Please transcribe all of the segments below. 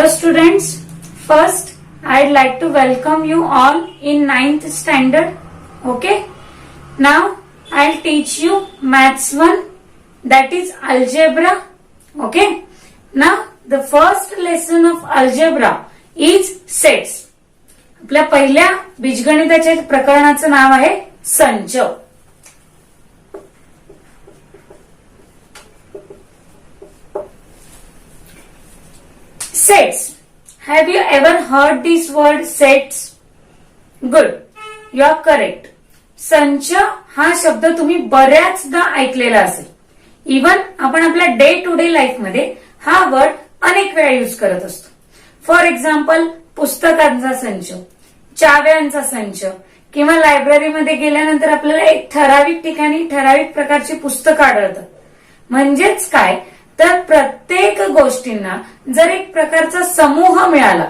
Hello students, first I'd like to welcome you all in 9th standard. Okay, now I'll teach you maths 1, that is algebra. Okay, now the first lesson of algebra is sets. आपल्या पहिल्या बीजगणिताच्या प्रकरणाचं नाव आहे संच. Sets. Have you ever heard this word sets? Good. You are correct. संच हा शब्द तुम्ही बऱ्याचदा ऐकलेला असेल. इवन आपण आपल्या डे टू डे लाईफ मध्ये हा वर्ड अनेक वेळा यूज करत असतो. फॉर एक्झाम्पल पुस्तकांचा संच, चाव्यांचा संच किंवा लायब्ररीमध्ये गेल्यानंतर आपल्याला एक ठराविक ठिकाणी ठराविक प्रकारची पुस्तकं आढळतात. म्हणजेच काय तर प्रत्येक गोष्टींना जर एक प्रकारचा समूह मिळाला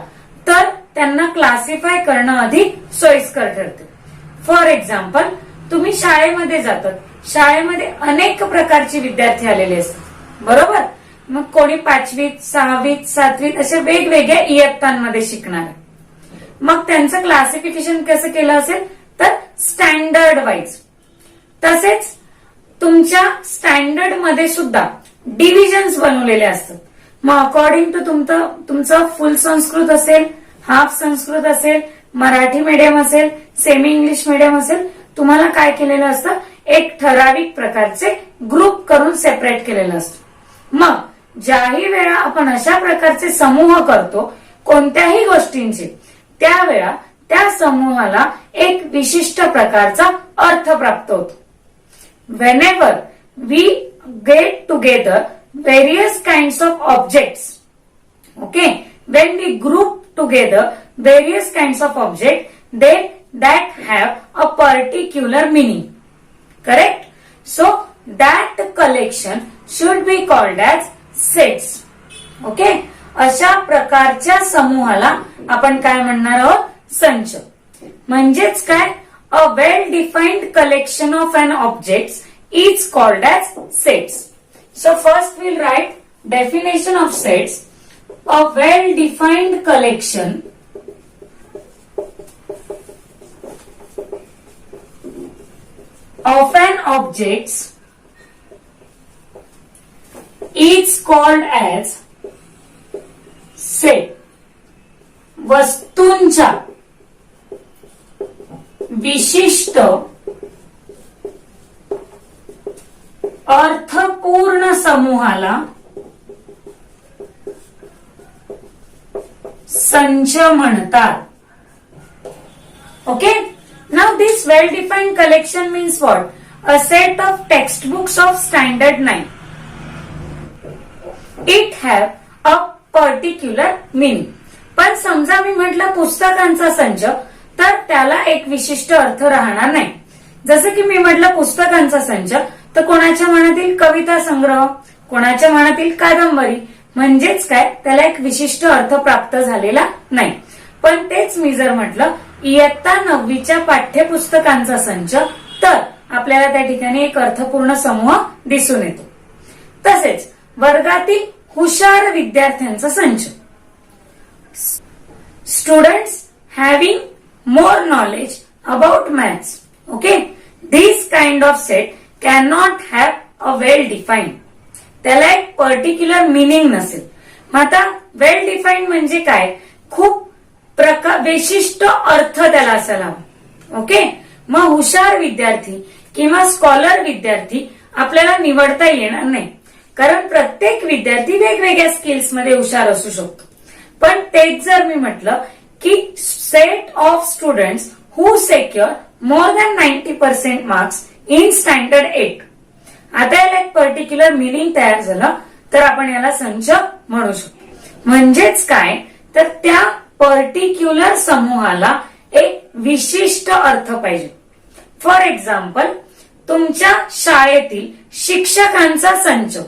तर त्यांना क्लासिफाय करणं अधिक सोयीस्कर ठरते. फॉर एक्झाम्पल तुम्ही शाळेमध्ये जातात, शाळेमध्ये अनेक प्रकारचे विद्यार्थी आलेले असतात, बरोबर. मग कोणी 5वीत 6वीत 7वीत अशा वेगवेगळ्या इयत्तांमध्ये शिकणार. मग त्यांचं क्लासिफिकेशन कसं केलं असेल तर स्टँडर्ड वाईज. तसेच तुमच्या स्टँडर्ड मध्ये सुद्धा डिव्हिजन्स बनवलेले असतात. मग अकॉर्डिंग टू तुमचं फुल संस्कृत असेल, हाफ संस्कृत असेल, मराठी मीडियम असेल, सेमी इंग्लिश मीडियम असेल, तुम्हाला काय केलेलं असतं एक ठराविक प्रकारचे ग्रुप करून सेपरेट केलेलं असतं. मग ज्याही वेळा आपण अशा प्रकारचे समूह करतो कोणत्याही गोष्टींचे, त्यावेळा त्या समूहाला एक विशिष्ट प्रकारचा अर्थ प्राप्त होतो. Whenever we get together various kinds of objects, okay, when we group together various kinds of objects, then that have a particular meaning, correct? So that collection should be called as sets. Okay, अशा प्रकारच्या समूहाला आपण काय म्हणणार आहोत संच. म्हणजेच काय a well defined collection of an objects is called as sets. So first we'll write definition of sets. A well defined collection of an objects is called as set. वस्तूंच्या विशिष्ट अर्थपूर्ण समूहाला संच म्हणतात. Okay, now this well defined collection means what? A set of text books of standard 9. It have a particular meaning. पण समजा मी म्हटलं पुस्तकांचा संच, तर त्याला एक विशिष्ट अर्थ राहणार नाही. जसं की मी म्हटलं पुस्तकांचा संच, तर कोणाच्या मनातील कविता संग्रह, कोणाच्या मनातील कादंबरी, म्हणजेच काय त्याला एक विशिष्ट अर्थ प्राप्त झालेला नाही. पण तेच मी जर म्हटलं इयत्ता 9वीच्या पाठ्यपुस्तकांचा संच, तर आपल्याला त्या ठिकाणी एक अर्थपूर्ण समूह दिसून येतो. तसेच वर्गातील हुशार विद्यार्थ्यांचा संच, students having more knowledge about maths. Okay, this kind of set cannot have a well defined. त्याला एक पर्टिक्युलर मीनिंग नसेल. मग आता वेल डिफाईन्ड म्हणजे काय? खूप विशिष्ट अर्थ त्याला असायला हवा. ओके, मग हुशार विद्यार्थी किंवा स्कॉलर विद्यार्थी आपल्याला निवडता येणार नाही, कारण प्रत्येक विद्यार्थी वेगवेगळ्या स्किल्स मध्ये हुशार असू शकतो. पण तेच जर मी म्हटलं की set of students who secure more than 90% marks in standard 8, आता याला एक पर्टिक्युलर मिनिंग तयार झालं तर आपण याला संच म्हणू शकतो. म्हणजेच काय तर त्या पर्टिक्युलर समूहाला एक विशिष्ट अर्थ पाहिजे. फॉर एक्झाम्पल तुमच्या शाळेतील शिक्षकांचा संच,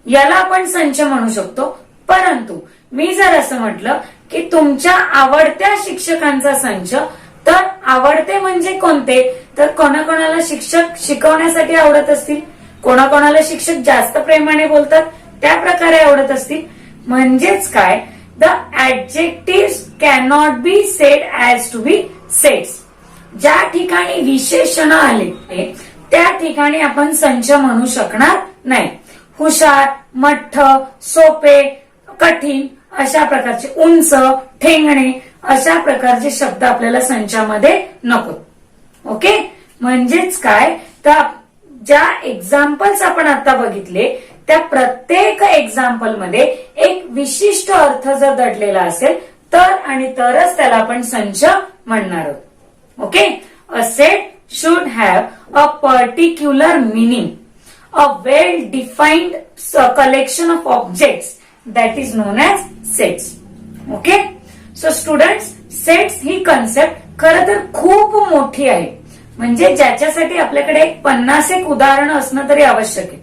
याला आपण संच म्हणू शकतो. परंतु मी जर असं म्हटलं की तुमच्या आवडत्या शिक्षकांचा संच, तर आवडते म्हणजे कोणते? तर कोणाकोणाला शिक्षक शिकवण्यासाठी आवडत असतील, कोणाकोणाला शिक्षक जास्त प्रेमाने बोलतात त्या प्रकारे आवडत असतील. म्हणजेच काय the adjective cannot be said as to be sets. ज्या ठिकाणी विशेषण आले त्या ठिकाणी आपण संच म्हणू शकणार नाही. हुशार, मठ्ठ, सोपे, कठीण अशा प्रकारचे, उंच, ठेंगणे अशा प्रकारचे शब्द आपल्याला संचामध्ये नको. ओके, म्हणजेच काय, तर ज्या एक्झाम्पल्स आपण आता बघितले त्या प्रत्येक एक्झाम्पल मध्ये एक विशिष्ट अर्थ जर दडलेला असेल तर आणि तरच त्याला आपण संच म्हणणार आहोत. Okay, a set should have a particular meaning, a well defined collection of objects that is known as sets. Okay, so students, sets he concept खरं तर खूप मोठी आहे. म्हणजे ज्याच्यासाठी आपल्याकडे 50 उदाहरणं असणं तरी आवश्यक आहे,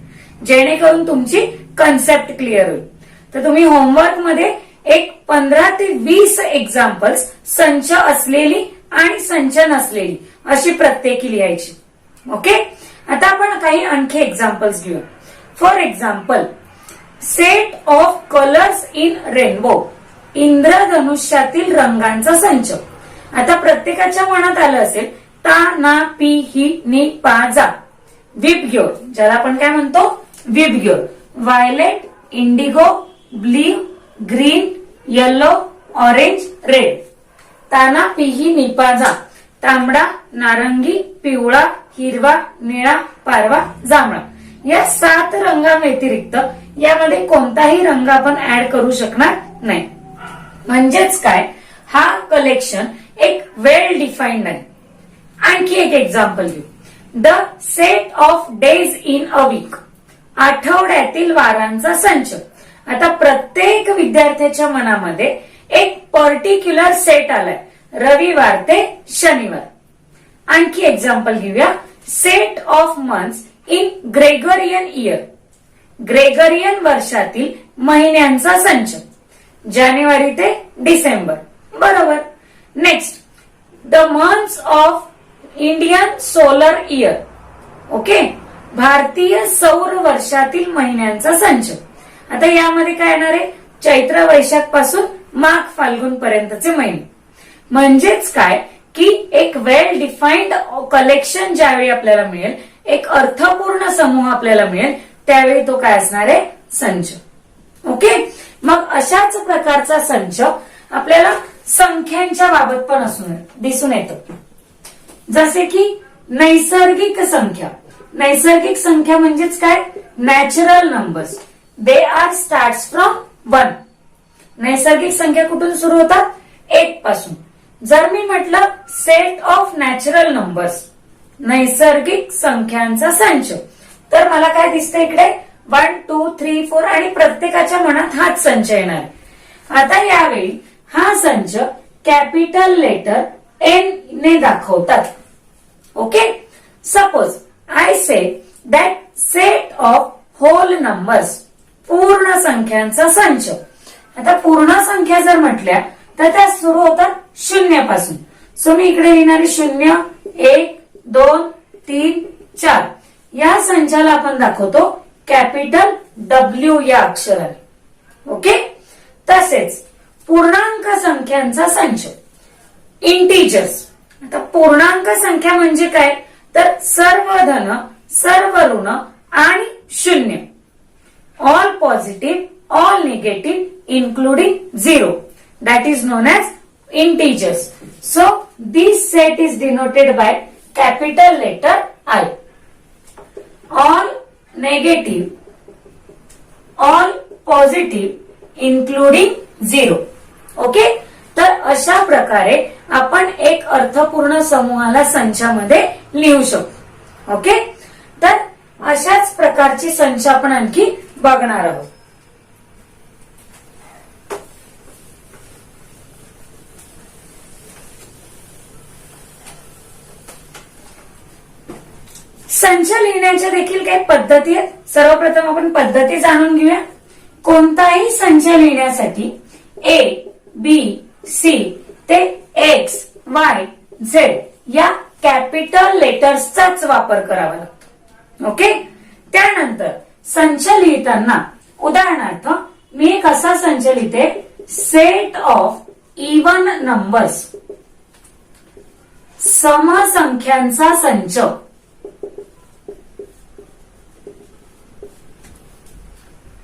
जेणेकरून तुमची कन्सेप्ट क्लिअर होईल. तर तुम्ही होमवर्क मध्ये एक 15 ते 20 एक्झाम्पल्स संच असलेली आणि संच नसलेली अशी प्रत्येकी लिहायची. ओके, आता आपण काही आणखी एक्झाम्पल्स घेऊ. For example, set of colours in rainbow, इंद्रधनुष्यातील रंगांचा संच. आता प्रत्येकाच्या मनात आलं असेल ता, ना, पी, ही, नि, पा, जा. विबग्योर, ज्याला आपण काय म्हणतो, VIBGYOR. Violet, Indigo, blue, green, yellow, orange, red. ताना, पिही, निपाजा. तांबडा, नारंगी, पिवळा, हिरवा, निळा, पारवा, जांभळा. या 7 रंगा व्यतिरिक्त यामध्ये कोणताही रंग आपण ऍड करू शकणार नाही. म्हणजेच काय, हा कलेक्शन एक वेल डिफाईन्ड आहे. आणखी एक एक्झाम्पल घेऊ. The set of days in a week, आठवड्यातील वारांचा संच. आता प्रत्येक विद्यार्थ्याच्या मनामध्ये एक पर्टिक्युलर सेट आलाय, रविवार ते शनिवार. आणखी एक्झाम्पल घेऊया. Set of months in Gregorian year, Gregorian वर्षातील महिन्यांचा संच. जानेवारी ते डिसेंबर, बरोबर. Next, the months of Indian solar year. Okay, भारतीय सौर वर्षातील महिन्यांचा संच. आता यामध्ये काय येणार आहे, चैत्र वैशाख पासून माघ फाल्गुन पर्यंतचे महिने. म्हणजेच काय की एक वेल डिफाईन्ड कलेक्शन ज्यावेळी आपल्याला मिळेल, एक अर्थपूर्ण समूह आपल्याला मिळेल, त्यावेळी तो काय असणार आहे, संच. ओके, मग अशाच प्रकारचा संच आपल्याला संख्यांच्या बाबत पण दिसून येतो. जसे की नैसर्गिक संख्या. नैसर्गिक संख्या म्हणजेच काय, natural numbers. They are starts from 1. नैसर्गिक संख्या कुठून सुरू होतात, 1 पासून. जर मी म्हटलं सेट ऑफ नॅचरल नंबर्स, नैसर्गिक संख्यांचा संच, तर मला काय दिसतं इकडे 1, 2, 3, 4 आणि प्रत्येकाच्या मनात हाच संच येणार. आता यावेळी हा संच कॅपिटल लेटर एन ने दाखवतात. Okay, suppose I say that set of whole numbers, पूर्ण संख्यांचा संच. आता पूर्ण संख्या जर म्हटल्या तर त्या सुरू होतात 0 पासून. सो मी इकडे लिहिणारी 0, 1, 2, 3, 4. या संचाला आपण दाखवतो कॅपिटल डब्ल्यू या अक्षराने. ओके, तसेच पूर्णांक संख्यांचा संच, इंटिजर्स. आता पूर्णांक संख्या म्हणजे काय, तर सर्व धन, सर्व ऋण आणि 0. All positive, all negative, including 0. That is known as integers. So this set is denoted by capital letter I. All negative, all positive, including 0. Okay, तर अशा प्रकारे आपण एक अर्थपूर्ण समूहाला संचामध्ये लिहू शकतो. ओके, तर अशाच प्रकारची संच आपण आणखी बघणार आहोत. संच लिहिण्याच्या देखील काही पद्धती आहेत. सर्वप्रथम आपण पद्धती जाणून घेऊया. कोणताही संच लिहिण्यासाठी ए, बी, सी ते एक्स, वाय, झेड या कॅपिटल लेटर्सचाच वापर करावा लागतो. ओके, त्यानंतर संच लिहिताना उदाहरणार्थ मी एक असा संच लिहिते सेट ऑफ इवन नंबर्स, समसंख्यांचा संच.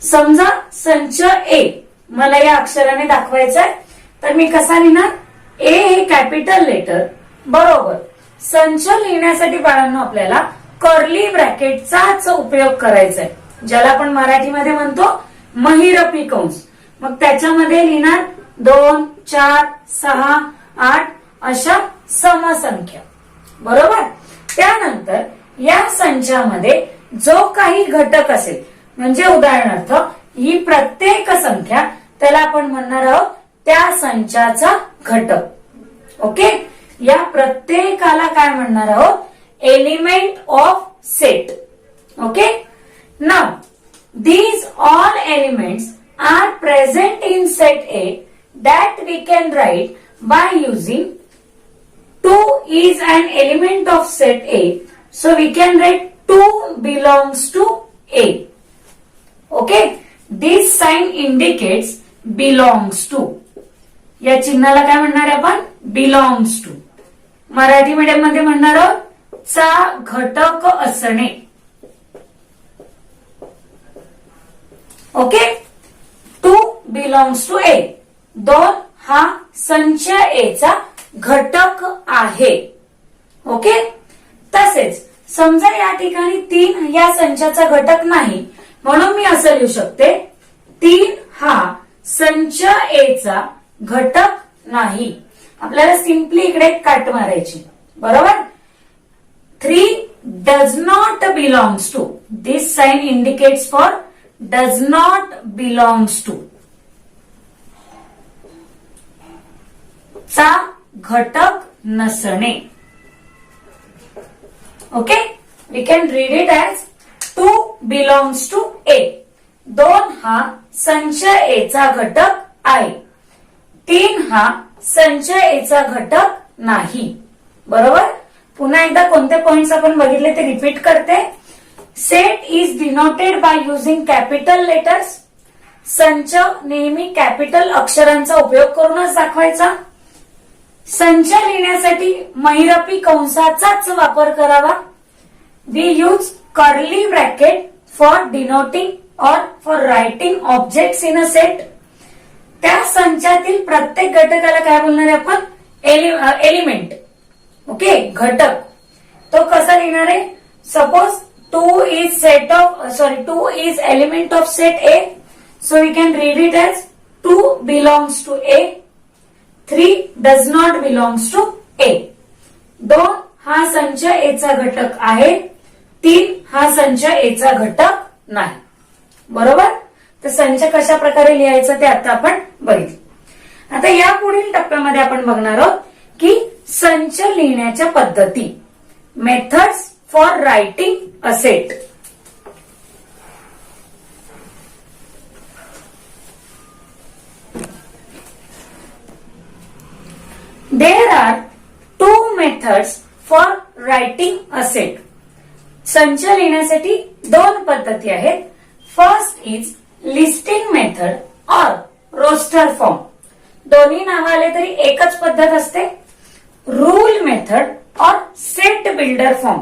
समजा संच ए मला या अक्षराने दाखवायचा आहे, तर मी कसा लिहिणार? ए हे कॅपिटल लेटर बरोबर. संच लिहिण्यासाठी बाळांनो आपल्याला कर्ली ब्रॅकेटचाच उपयोग करायचा आहे, ज्याला आपण मराठीमध्ये म्हणतो महिरपी कंस. मग त्याच्यामध्ये लिहिणार 2, 4, 6, 8 अशा समसंख्या बरोबर. त्यानंतर या संचामध्ये जो काही घटक असेल, म्हणजे उदाहरणार्थ ही प्रत्येक संख्या, त्याला आपण म्हणणार आहोत त्या संचाचा घटक. ओके, या प्रत्येकाला काय म्हणणार आहोत? Element of set. Okay, now these all elements are present in set A that we can write by using 2 is an element of set A, so we can write 2 belongs to A. Okay, this sign indicates belongs to. या चिन्हाला काय म्हणणार आहे आपण? Belongs to. Marathi medium मध्ये म्हणणार आहोत चा घटक असणे. Okay, 2 belongs to A. 2 हा संच ए चा घटक आहे. ओके, तसेच समजा या ठिकाणी 3 या संचाचा घटक नाही, म्हणून मी असं लिहू शकते 3 हा संच ए चा घटक नाही. आपल्याला सिंपली इकडे काट मारायची बरोबर. 3 does not belongs to. This sign indicates for does not belongs to. चा घटक नसणे. Okay, we can read it as 2 belongs to A. 2 हा संच ए चा घटक आहे. 3 हा संच ए चा घटक नाही. बरोबर. पुन्हा एकदा कोणते पॉइंट्स आपण बघितले ते रिपीट करते. Set is denoted by using capital letters. संच नेहमी कॅपिटल अक्षरांचा उपयोग करूनच दाखवायचा. संच लिहिण्यासाठी महिरपी कंसाचाच वापर करावा. We use curly bracket for denoting or for writing objects in a set. त्या संचातील प्रत्येक घटकाला काय बोलणार आहे आपण? एलिमेंट. ओके, घटक. तो कसा लिहिणार आहे? Suppose 2 is element of set A, so we can read it as 2 belongs to A, 3 does not belongs to A. 2 हा संच A चा घटक आहे, 3 हा संच A चा घटक नाही. बरोबर. तर संच कशा प्रकारे लिहायचं ते आता आपण बघितलं. आता या पुढील टप्प्यामध्ये आपण बघणार आहोत की संच लिहिण्याच्या पद्धती. Methods for writing a set. There are 2 methods for writing a set. संच लिहिण्यासाठी 2 पद्धती आहेत. फर्स्ट इज लिस्टिंग मेथड और रोस्टर फॉर्म. दोन्ही नाव आले तरी एकच पद्धत असते. रूल मेथड और सेट बिल्डर फॉर्म.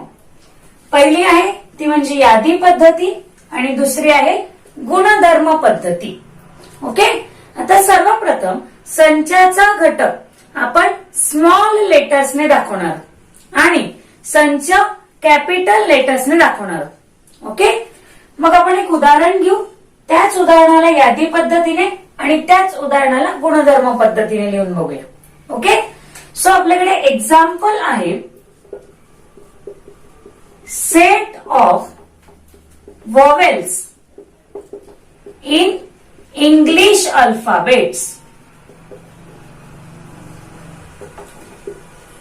पहिली आहे ती म्हणजे यादी पद्धती आणि दुसरी आहे गुणधर्म पद्धती. ओके, आता सर्वप्रथम संचाचा घटक आपण स्मॉल लेटर्सने दाखवणार आणि संच कॅपिटल लेटर्सने दाखवणार. ओके, मग आपण एक उदाहरण घेऊ. त्याच उदाहरणाला यादी पद्धतीने आणि त्याच उदाहरणाला गुणधर्म पद्धतीने लिहून बघूया. ओके, सो आपल्याकडे एक्झाम्पल आहे. Set of vowels in English alphabets.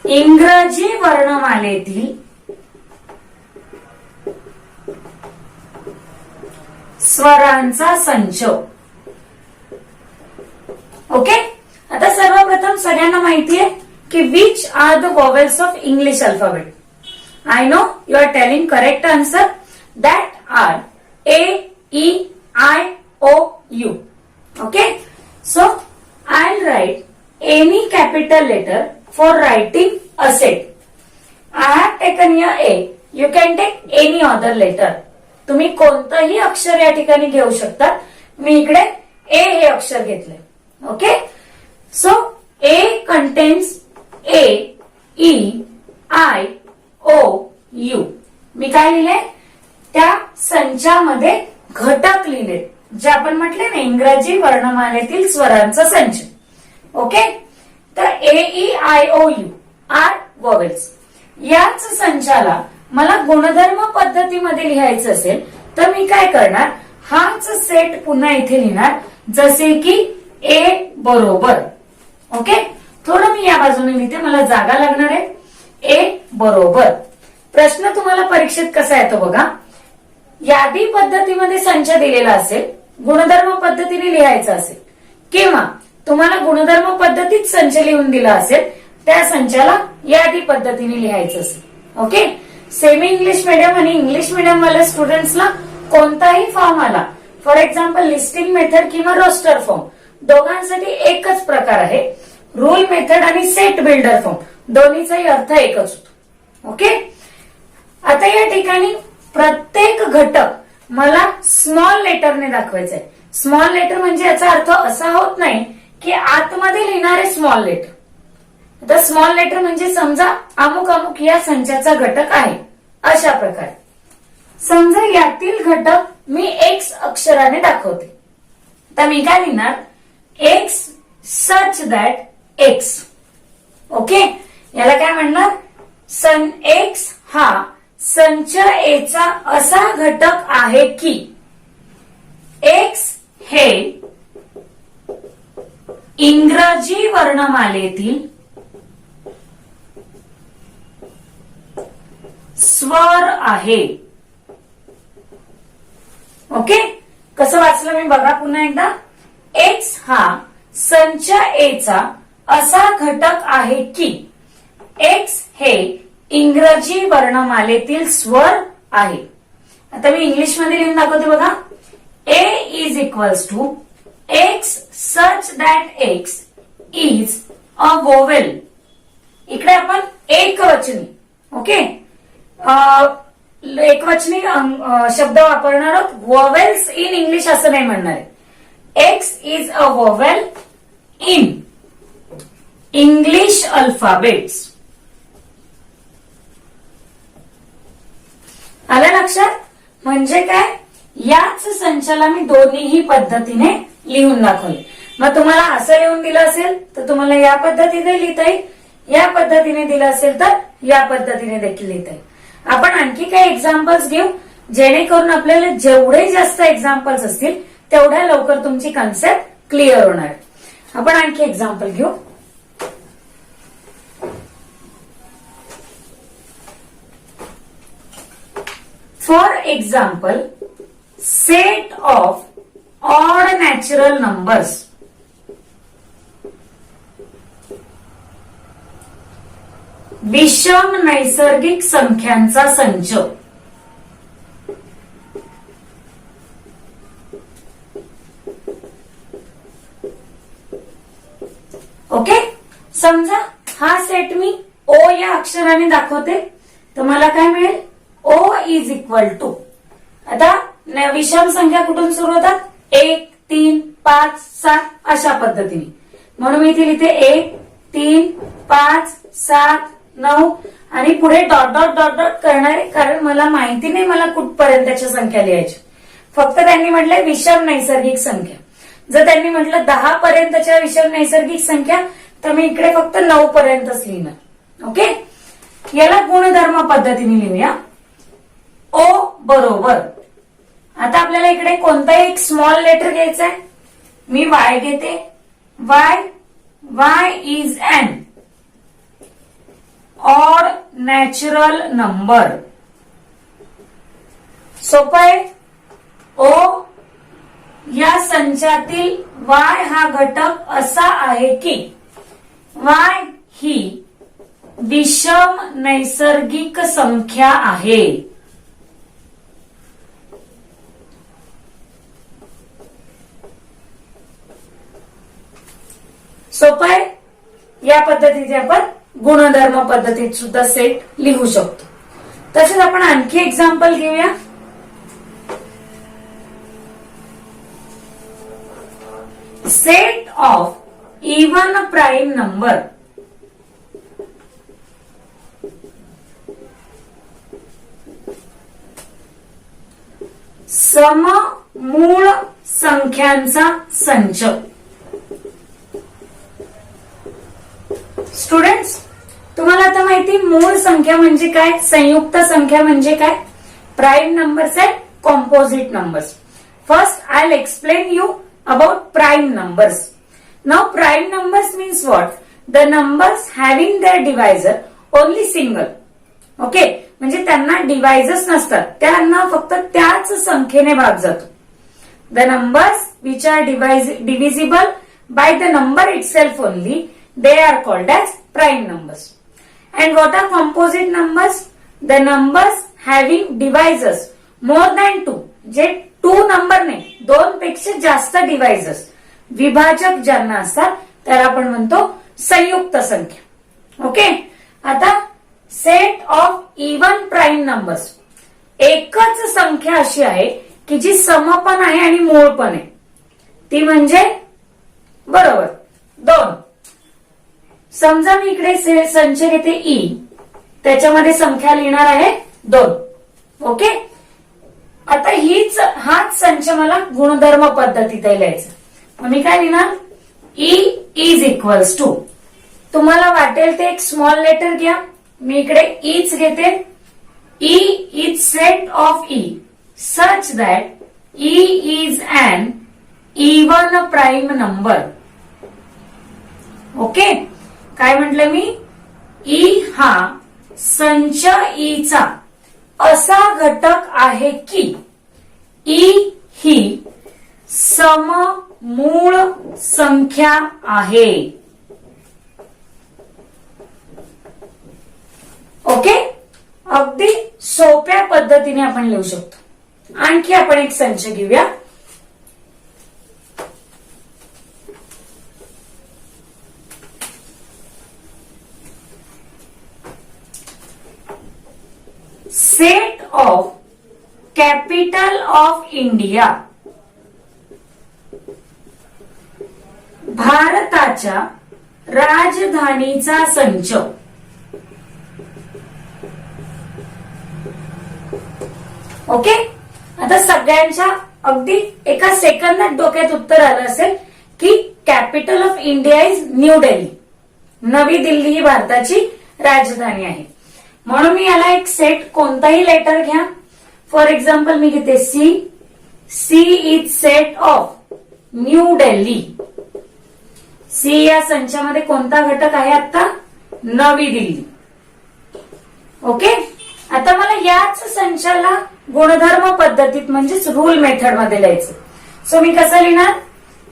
इंग्रजी वर्णमालेतील स्वरांचा संच. ओके, आता सर्वप्रथम सगळ्यांना माहिती आहे की which are the vowels of English alphabet. I know you are telling correct answer. That are A, E, I, O, U. Okay, so I'll write any capital letter for writing a set. I have taken here A. You can take any other letter. तुम्ही कोणतंही अक्षर या ठिकाणी घेऊ शकता. मी इकडे A हे अक्षर घेतले. Okay. So A contains A, E, I, O, U. मी काय लिहिले? त्या संचामध्ये घटक लिहिले जे आपण म्हटले ना इंग्रजी वर्णमालेतील स्वरांचा संच. ओके. तर AEIOU आर वॉवेल्स. याच संचाला मला गुणधर्म पद्धतीमध्ये लिहायचं असेल तर मी काय करणार? हाच सेट पुन्हा इथे लिहिणार जसे की A बरोबर. ओके. थोडं मी या बाजूने लिहिते, मला जागा लागणार आहे. A बरोबर. प्रश्न तुम्हाला परीक्षेत कसा येतो बघा. यादी पद्धतीमध्ये संच दिलेला असेल, गुणधर्म पद्धतीने लिहायचा असेल, किंवा तुम्हाला गुणधर्म पद्धतीत संच लिहून दिला असेल, त्या संचाला यादी पद्धतीने लिहायचं असेल. ओके. सेमी इंग्लिश मीडियम आणि इंग्लिश मीडियम वाल्या स्टुडंट्सला कोणताही फॉर्म आला, फॉर एक्झाम्पल लिस्टिंग मेथड किंवा रोस्टर फॉर्म, दोघांसाठी एकच प्रकार आहे. रूल मेथड आणि सेट बिल्डर फॉर्म दोन्हीचाही अर्थ एकच होतो. ओके. आता या ठिकाणी प्रत्येक घटक मला स्मॉल लेटरने दाखवायचा आहे. स्मॉल लेटर म्हणजे याचा अर्थ असा होत नाही की आतमध्ये लिहिणारे स्मॉल लेटर. आता स्मॉल लेटर म्हणजे समजा अमुक अमुक या संचाचा घटक आहे अशा प्रकारे. समजा यातील घटक मी एक्स अक्षराने दाखवते, तर मी काय लिहिणार? X such that x. Okay. याला काय म्हणणार? एक्स हा संच एचा असा घटक आहे की एक्स हे इंग्रजी वर्णमालेतील स्वर आहे. ओके. कसं वाचलं मी बघा पुन्हा एकदा. एक्स हा संच एचा असा घटक आहे की एक्स हे इंग्रजी वर्णमालेतील स्वर आहे. आता मी इंग्लिश मध्ये लिहून दाखवते बघा. A is equals to x such that x is a vowel. इकडे आपण एकवचनी, ओके, एकवचनी शब्द वापरणार आहोत. वोवेल्स इन इंग्लिश असं नाही म्हणणार आहे. X is a vowel in English alphabets. आलं लक्षात? म्हणजे काय? याच संचाला मी दोन्हीही पद्धतीने लिहून दाखवले. मग तुम्हाला असं लिहून दिलं असेल तर तुम्हाला या पद्धतीने लिहिता येईल, या पद्धतीने दिलं असेल तर या पद्धतीने देखील लिहिता येईल. आपण आणखी काही एक्झाम्पल्स घेऊ जेणेकरून आपल्याला जेवढे जास्त एक्झाम्पल्स असतील तेवढ्या लवकर तुमची कन्सेप्ट क्लिअर होणार. आपण आणखी एक्झाम्पल घेऊ. For example, set of odd natural numbers. विषम नैसर्गिक संख्यांचा संच. ओके. समजा हा सेट मी ओ या अक्षराने दाखवते तर मला काय मिळेल? ओ इज इक्वल टू, आता विषम संख्या कुठून सुरू होतात? 1, 3, 5, 7 अशा पद्धतीने. म्हणून मी इथे लिहिते 1, 3, 5, 7, 9 आणि पुढे डॉट डॉट डॉट डॉट करणार आहे, कारण मला माहिती नाही मला कुठपर्यंतच्या संख्या लिहायची. फक्त त्यांनी म्हटलंय विषम नैसर्गिक संख्या. जर त्यांनी म्हटलं 10 पर्यंतच्या विषम नैसर्गिक संख्या तर मी इकडे फक्त 9 पर्यंतच लिहिणार. ओके. याला गुणधर्म पद्धतीने लिहूया. ओ बरोबर. आता आपल्याला इकडे कोणताही एक स्मॉल लेटर घ्यायचा आहे. मी वाय घेते. Y. Y is an odd natural number. सोपं आहे. ओ या संचातील वाय हा घटक असा आहे की वाय ही विषम नैसर्गिक संख्या आहे. सोपं आहे. या पद्धतीने आपण गुणधर्म पद्धतीत सुद्धा सेट लिहू शकतो. तसेच आपण आणखी एक्झाम्पल घेऊया. Set of even prime number सममूळ संख्यांचा संच. स्टुडंट्स, तुम्हाला आता माहिती मूळ संख्या म्हणजे काय, संयुक्त संख्या म्हणजे काय, prime numbers and composite numbers. First I will explain you about prime numbers. Now prime numbers means what, the numbers having their divisor only single. Okay, म्हणजे त्यांना डिवायझर्स नसतात, त्यांना फक्त त्याच संख्येने भाग जातो. The numbers which are divisible by the number itself only, they are called as prime numbers. And what are composite numbers? The numbers having divisors more than 2, जे 2 नंबर नाही, 2 पेक्षा जास्त डिवायझर्स, विभाजक ज्यांना असतात त्याला आपण म्हणतो संयुक्त संख्या. ओके, आता set of even prime numbers. एकच संख्या अशी आहे की जी सम पण आहे आणि मूळ पण आहे, ती म्हणजे बरोबर 2. समजा मी इकडे संच घेते ई, त्याच्यामध्ये संख्या लिहिणार आहे 2. ओके, आता हाच संच मला गुणधर्म पद्धतीत लिहायचा. मग मी काय लिहिणार, ई इज इक्वल्स टू, तुम्हाला वाटेल ते एक स्मॉल लेटर घ्या, मी इकडे ईच घेते. E is set of e such that e is an even prime number. Okay, काय म्हटलं मी, ई हा संच ईचा असा घटक आहे की ई ही सममूळ संख्या आहे. ओके, अगदी सोप्या पद्धतीने आपण लिहू शकतो. आणखी आपण एक संच घेऊया. Set of capital of India, भारताच्या राजधानीचा संच. ओके, आता सगळ्यांच्या अगदी एका सेकंदात डोक्यात उत्तर आलं असेल की capital of India is new Delhi. नवी दिल्ली ही भारताची राजधानी आहे. म्हणून मी याला एक सेट कोणताही लेटर घ्या. फॉर एक्झाम्पल मी घेते C. C is set of New Delhi. C या संचामध्ये कोणता घटक आहे आता, नवी दिल्ली. ओके, आता मला याच संचाला गुणधर्म पद्धतीत म्हणजेच रूल मेथड मध्ये लिहायचं. सो मी कसं लिहिणार,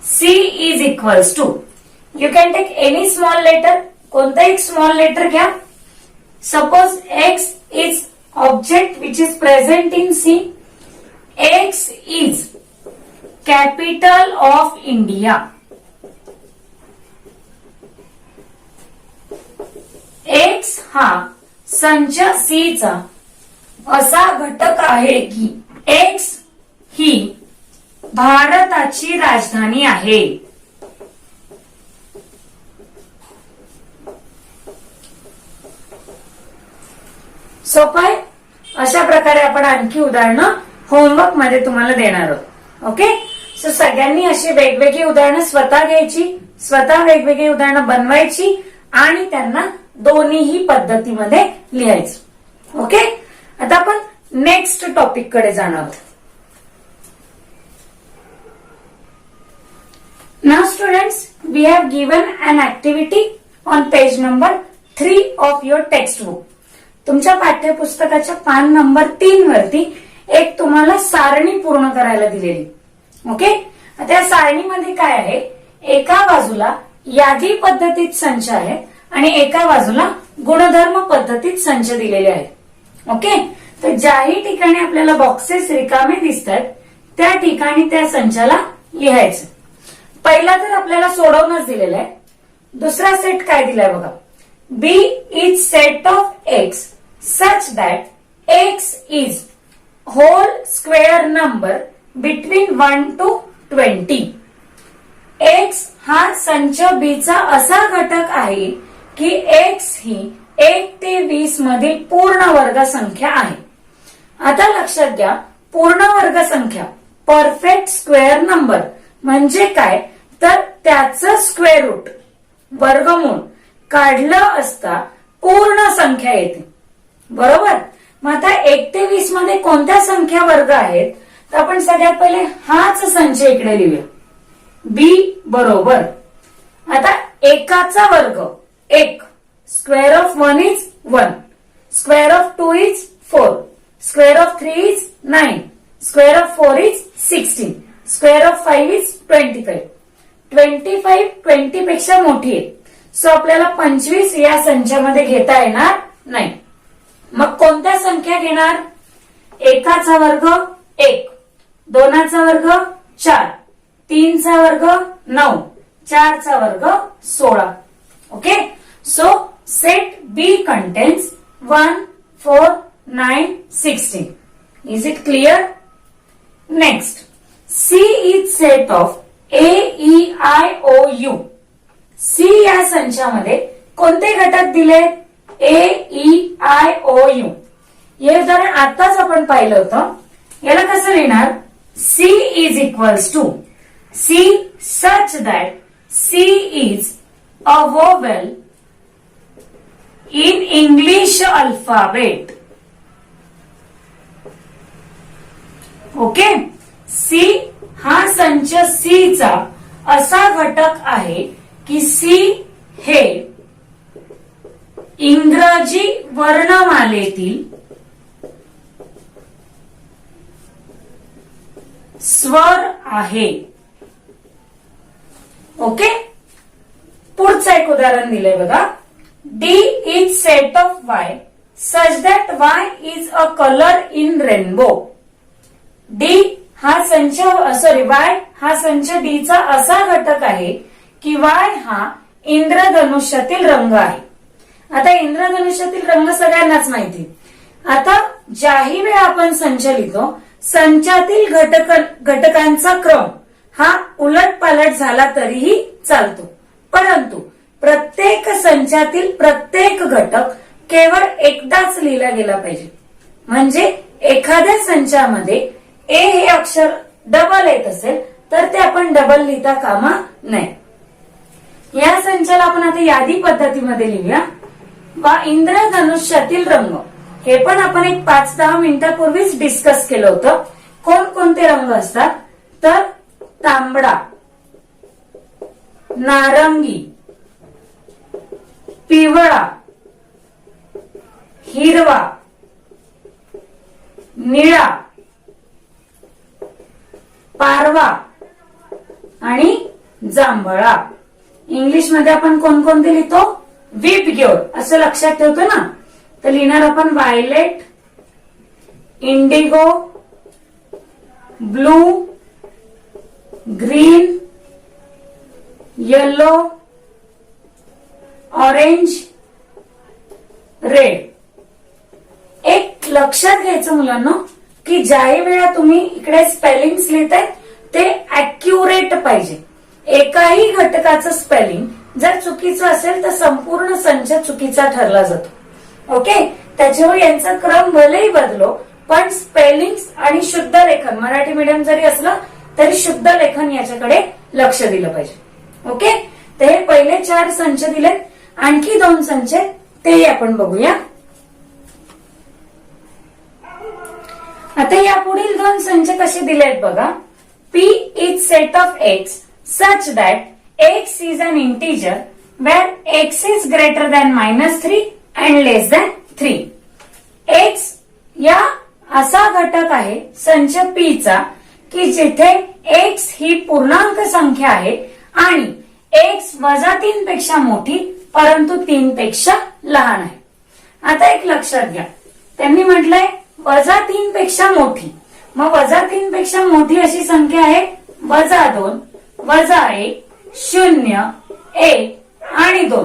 C is equals to, you can take any small letter, कोणताही एक स्मॉल लेटर घ्या. Suppose X is object which is present in C. X is capital of India. X हा संच C चा असा घटक आहे की X ही भारताची राजधानी आहे. सोपं आहे. अशा प्रकारे आपण आणखी उदाहरणं होमवर्क मध्ये तुम्हाला देणार आहोत. ओके, सो सगळ्यांनी अशी वेगवेगळी उदाहरणं स्वतः घ्यायची, स्वतः वेगवेगळी उदाहरणं बनवायची आणि त्यांना दोन्हीही पद्धतीमध्ये लिहायचं. ओके, आता आपण नेक्स्ट टॉपिक कडे जाणार आहोत. Now students, we have given an activity on page number 3 of your text book. तुमच्या पाठ्यपुस्तकाच्या पान नंबर 3 वरती एक तुम्हाला सारणी पूर्ण करायला दिलेली. ओके, आता या सारणीमध्ये काय आहे, एका बाजूला यादी पद्धतीत संच आहे आणि एका बाजूला गुणधर्म पद्धतीत संच दिलेले आहेत. ओके, तर ज्याही ठिकाणी आपल्याला बॉक्सेस रिकामे दिसतात त्या ठिकाणी त्या संचाला लिहायचं. पहिला तर आपल्याला सोडवणंच दिलेलं आहे. दुसरा सेट काय दिलाय बघा, B is set of X such that x is whole square number between 1 to 20. X हा संच बीचा असा घटक आहे की एक्स ही 1 ते 20 मधील पूर्ण वर्ग संख्या आहे. आता लक्षात घ्या, पूर्ण वर्ग संख्या परफेक्ट स्क्वेअर नंबर म्हणजे काय, तर त्याचं स्क्वेअर रूट वर्गमूळ काढलं असता पूर्ण संख्या येते. बरोबर. मग आता 1 ते 20 मध्ये कोणत्या संख्या वर्ग आहेत, तर आपण सगळ्यात पहिले हाच संच इकडे लिहूया, बी बरोबर. आता एकाचा वर्ग 1, square of 1 is 1, square of 2 is 4, square of 3 is 9, square of 4 is 16, square of 5 is 25. 25 20 पेक्षा मोठी आहे, सो आपल्याला 25 या संचामध्ये घेता येणार नाही. मग कोणत्या संख्या घेणार, एकाचा वर्ग 1, दोनाचा वर्ग 4, 3चा वर्ग 9, 4चा वर्ग 16. Okay. So set B contains 1, 4, 9, 16. Is it clear? Next, C is set of AEIOU. C या संचामध्ये कोणते घटक दिलेत, AEIOU. हे उदाहरण आताच आपण पाहिलं होतं. याला कसं लिहिणार, C is equals to c such that c is a vowel in English alphabet. Okay. C हा संच सी चा असा घटक आहे की सी हे इंग्रजी वर्णमालेतील स्वर आहे. ओके. पुढचं एक उदाहरण दिलंय बघा, D is set of Y such that Y is a colour in rainbow. D हा संच वाय हा संच डी चा असा घटक आहे की वाय हा इंद्रधनुष्यातील रंग आहे. आता इंद्रधनुष्यातील रंग सगळ्यांनाच माहिती. आता ज्याही वेळा आपण संच लिहितो, संचातील घटकांचा क्रम हा उलटपालट झाला तरीही चालतो, परंतु प्रत्येक संचातील प्रत्येक घटक केवळ एकदाच लिहिला गेला पाहिजे. म्हणजे एखाद्या संचामध्ये ए हे अक्षर डबल येत असेल तर ते आपण डबल लिहिता कामा नये. या संचाला आपण आता यादी पद्धतीमध्ये लिहूया. इंद्रधनुष्यातील रंग हे पण आपण एक 5-10 मिनिटापूर्वीच डिस्कस केलं होतं. कोणकोणते रंग असतात, तर तांबडा, नारंगी, पिवळा, हिरवा, निळा, पारवा आणि जांभळा. इंग्लिश मध्ये आपण कोणकोणते लिहितो, विबग्योर असं लक्षात ठेवतो ना. तर लिहिणार आपण violet, Indigo, blue, green, yellow, orange, red. एक लक्षात घ्यायचं मुलांना की ज्याही वेळा तुम्ही इकडे स्पेलिंग्स लिहिताय ते अॅक्युरेट पाहिजे. एकाही घटकाचं स्पेलिंग जर चुकीचं असेल तर संपूर्ण संच चुकीचा ठरला जातो. ओके. त्याच्यामुळे यांचा क्रम भलेही बदलो, पण स्पेलिंग्स आणि शुद्ध लेखन, मराठी मीडियम जरी असलं तरी शुद्ध लेखन याच्याकडे लक्ष दिलं पाहिजे. ओके. तर हे पहिले 4 संच दिलेत. आणखी 2 संच तेही आपण बघूया. आता या पुढील 2 संच कसे दिलेत बघा. P is set of x such that x is an integer where x is greater than -3 and less than 3. x या असा घटक आहे संच P चा की जिथे x ही पूर्णांक संख्या आहे आणि x -3 पेक्षा मोठी परंतु 3 पेक्षा लहान आहे. आता एक लक्षात घ्या, त्यांनी म्हटलंय -3 पेक्षा मोठी. मग -3 पेक्षा मोठी अशी संख्या आहे -2, -1, 0, 1 आणि 2.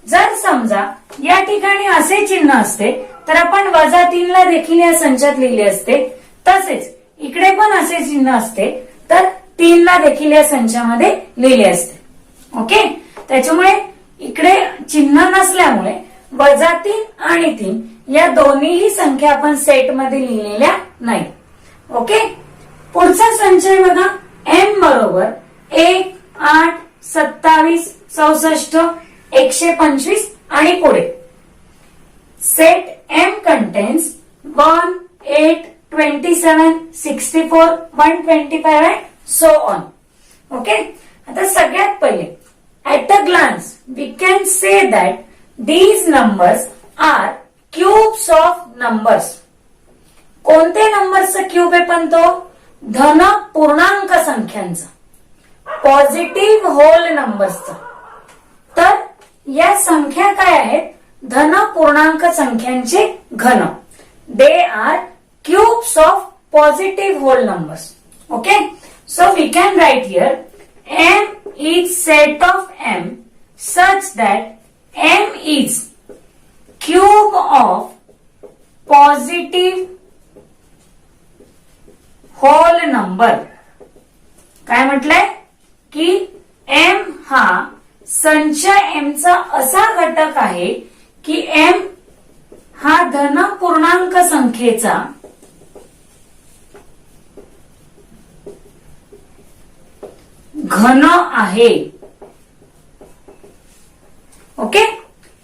जर समजा या ठिकाणी असे चिन्ह असते तर आपण -3 ला देखील या संचात लिहिले असते. तसेच इकडे पण असे चिन्ह असते तर 3 ला देखील या संचामध्ये लिहिले असते. ओके, त्याच्यामुळे इकडे चिन्ह नसल्यामुळे -3 आणि 3 या दोन्हीही संख्या आपण सेटमध्ये लिहिलेल्या नाही. ओके, पुढचा संच आहे बघा, m बरोबर 1, 8, 27, 64, 125 आणि पुढे. Set m contains 1, 8, 27, 64, 125 and so on. Okay, आता सगळ्यात पहिले at a glance we can say that these numbers are cubes of numbers. कोणते नंबरचा क्यूब आहे पण तो धन पूर्णांक संख्यांचा, पॉझिटिव्ह होल नंबर्सचा. तर या संख्या काय आहेत? धन पूर्णांक संख्यांचे घन. They are cubes of positive whole numbers. Okay, so we can write here m is set of m such that m is cube of positive whole number. काय म्हटलंय की m हा संच m चा असा घटक आहे की m हा धन पूर्णांक संख्येचा घन आहे. ओके,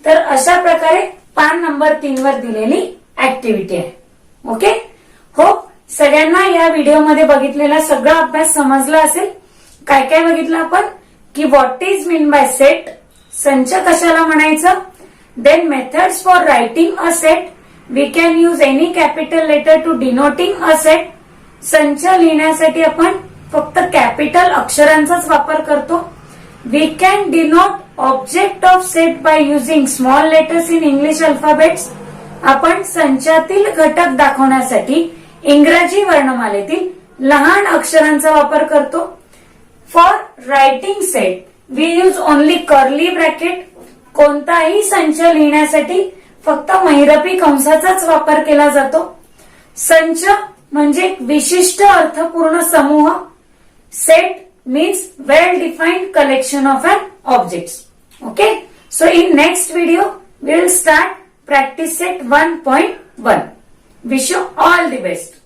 तर अशा प्रकारे पान नंबर 3 वर दिलेली ऍक्टिव्हिटी आहे. ओके, हो, सगळ्यांना या व्हिडिओमध्ये बघितलेला सगळा अभ्यास समजला असेल. काय काय बघितलं आपण की what is mean by set, संच कशाला म्हणायचं, then methods for writing a set, we can use any capital letter to denoting a set. संच लिहिण्यासाठी आपण फक्त कॅपिटल अक्षरांचाच वापर करतो. We can denote object of set by using small letters in English alphabets. आपण संचातील घटक दाखवण्यासाठी इंग्रजी वर्णमालेतील लहान अक्षरांचा वापर करतो. For writing set we use only curly bracket. कोणताही संच लिहिण्यासाठी फक्त महिरपी कंसाचाच वापर केला जातो. संच म्हणजे एक विशिष्ट अर्थपूर्ण समूह. Set means well defined collection of an objects. Okay, so in next video we will start practice set 1.1. Wish you all the best.